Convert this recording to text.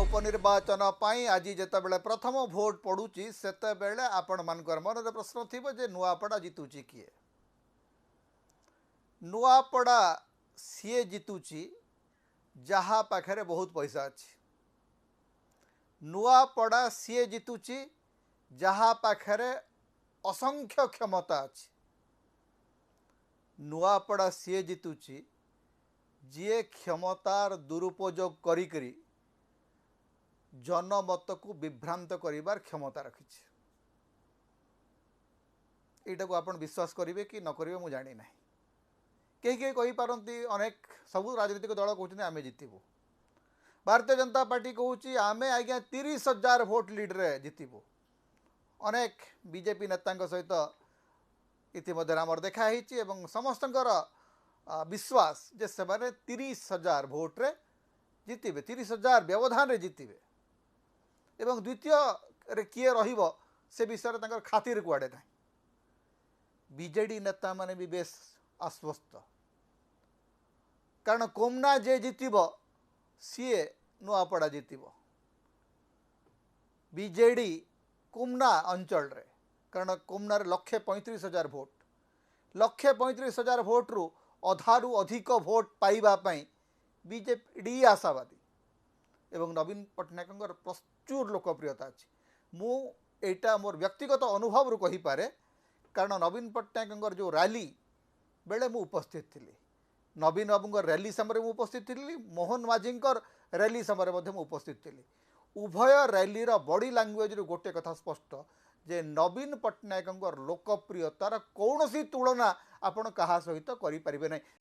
उपनिर्वाचन आज जितेबले प्रथम भोट पड़ुची सेतेबेले आपण मानकर मन प्रश्न थी जे नुआपड़ा जितुची किए नुआपड़ा सी जितुची जहा पाखे बहुत पैसा अच्छी नुआपड़ा सी जितुची जहा पाखे असंख्य क्षमता अच्छी नुआपड़ा सी जितुची जी क्षमतार दुरुपयोग करी जनमत को विभ्रांत करिबार क्षमता रखी यहाँ को आप विश्वास करेंगे कि न करेंगे मुझे जानी ना कहीं कहीं पारती अनेक सबू राजनीतिक दल कहते आम जितबू भारतीय जनता पार्टी कहूँ आम आज्ञा 30,000 भोट लीड्रे जितबू अनेक बीजेपी नेता सहित इतिमध्य आमर देखाई समस्त विश्वास जे से 30,000 भोट्रे जितबे 30,000 व्यवधान जितबे एवं द्वितीय किए रहिबो से विषय में खातिर कुआड़े ना बीजेडी नेता माने भी बेस आश्वस्त कारण कोमना जे जितबो सीए नुआपड़ा जितबो बीजेडी कुमना अंचल रे कारण कुमनार 1,35,000 भोट 1,35,000 भोट रु अधारु अधिक भोट पाइबा पई बीजेडी आशावादी एवं नवीन पट्टनायक प्रचुर लोकप्रियता अच्छी मुझा मोर व्यक्तिगत अनुभव कही पारे कारण नवीन पट्टनायक जो रैली बेले मु उपस्थित थी नवीन बाबू रैली समय मु उपस्थित थी मोहन माझी रैली समय उपस्थित थी उभय रैलीर बॉडी लैंग्वेज रू गोटे कथा स्पष्ट जे नवीन पट्टनायक लोकप्रियतार कौन तुलना आपण कहा सहित करें ना।